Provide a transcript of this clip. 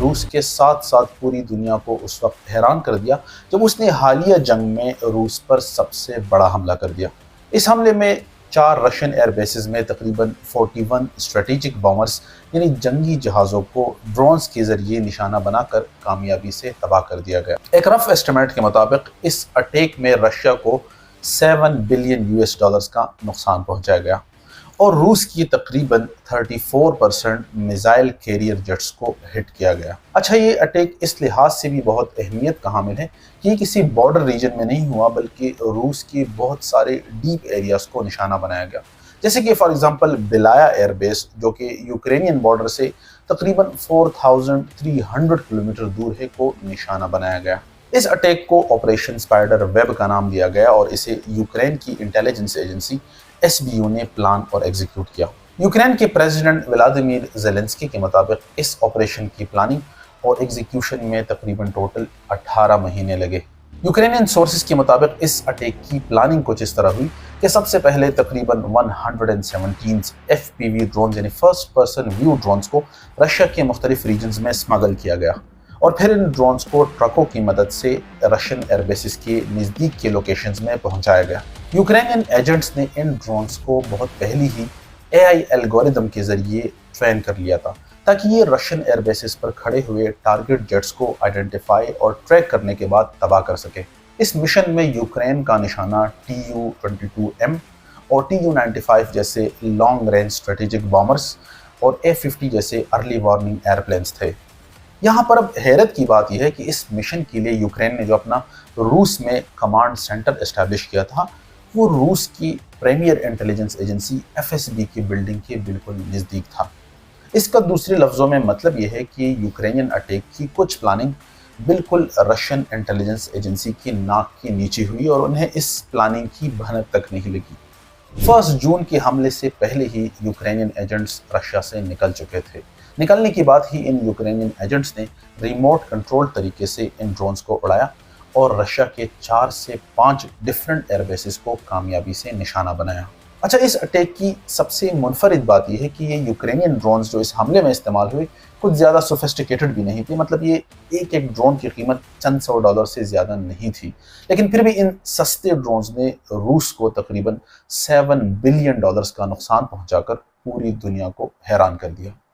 روس کے ساتھ ساتھ پوری دنیا کو اس وقت حیران کر دیا جب اس نے حالیہ جنگ میں روس پر سب سے بڑا حملہ کر دیا۔ اس حملے میں 4 رشین ایئر بیسز میں تقریباً 41 اسٹریٹجک بامرز یعنی جنگی جہازوں کو ڈرونز کے ذریعے نشانہ بنا کر کامیابی سے تباہ کر دیا گیا۔ ایک رف ایسٹیمیٹ کے مطابق اس اٹیک میں رشیا کو $7 بلین کا نقصان پہنچایا گیا اور روس کی تقریباً 34% میزائل کیریئر جیٹس کو ہٹ کیا گیا۔ اچھا، یہ اٹیک اس لحاظ سے بھی بہت اہمیت کا حامل ہے کہ یہ کسی بارڈر ریجن میں نہیں ہوا بلکہ روس کے بہت سارے ڈیپ ایریاز کو نشانہ بنایا گیا، جیسے کہ فار ایگزامپل بیلایا ایئر بیس جو کہ یوکرینین بارڈر سے تقریباً 4300 کلومیٹر دور ہے کو نشانہ بنایا گیا۔ اس اٹیک کو آپریشن اسپائڈر ویب کا نام دیا گیا اور اسے یوکرین کی انٹیلیجنس ایجنسی SBU نے پلان اور ایگزیکیوٹ کیا۔ یوکرین کے پریزیڈنٹ ولادیمیر زیلنسکی کے مطابق اس آپریشن کی پلاننگ اور ایگزیکیوشن میں تقریباً ٹوٹل 18 مہینے لگے۔ یوکرینین سورسز کے مطابق اس اٹیک کی پلاننگ کچھ اس طرح ہوئی کہ سب سے پہلے تقریباً 117 FPV ڈرونز یعنی فرسٹ پرسن ویو ڈرونز کو رشیا کے مختلف ریجنز میں اسمگل کیا گیا اور پھر ان ڈرونز کو ٹرکوں کی مدد سے رشین ایئر بیسز کے نزدیک کے لوکیشنز میں پہنچایا گیا۔ یوکرینین ایجنٹس نے ان ڈرونز کو بہت پہلی ہی AI الگوریدم کے ذریعے ٹرین کر لیا تھا تاکہ یہ رشین ایئر بیسز پر کھڑے ہوئے ٹارگٹ جیٹس کو آئیڈینٹیفائی اور ٹریک کرنے کے بعد تباہ کر سکے۔ اس مشن میں یوکرین کا نشانہ Tu-22M اور Tu-95 جیسے لانگ رینج اسٹریٹجک بامرز اور A-50 جیسے ارلی وارننگ ایئر پلینز تھے۔ یہاں پر اب حیرت کی بات یہ ہے کہ اس مشن کے لیے یوکرین نے جو اپنا روس میں کمانڈ سینٹر اسٹیبلش کیا تھا وہ روس کی پریمیئر انٹیلیجنس ایجنسی FSB کی بلڈنگ کے بالکل نزدیک تھا۔ اس کا دوسرے لفظوں میں مطلب یہ ہے کہ یوکرینین اٹیک کی کچھ پلاننگ بالکل رشین انٹیلیجنس ایجنسی کی ناک کے نیچے ہوئی اور انہیں اس پلاننگ کی بھنک تک نہیں لگی۔ 1 جون کے حملے سے پہلے ہی یوکرینین ایجنٹس رشیا سے نکل چکے تھے۔ نکلنے کے بعد ہی ان یوکرینین ایجنٹس نے ریموٹ کنٹرول طریقے سے ان ڈرونز کو اڑایا اور رشیا کے 4 سے 5 ڈیفرنٹ ایئر بیسز کو کامیابی سے نشانہ بنایا۔ اچھا، اس اٹیک کی سب سے منفرد بات یہ ہے کہ یہ یوکرینین ڈرونز جو اس حملے میں استعمال ہوئے کچھ زیادہ سوفسٹیکیٹڈ بھی نہیں تھے، مطلب یہ ایک ڈرون کی قیمت چند $100 سے زیادہ نہیں تھی، لیکن پھر بھی ان سستے ڈرونز نے روس کو تقریباً $7 بلین کا نقصان پہنچا کر پوری دنیا کو حیران کر دیا۔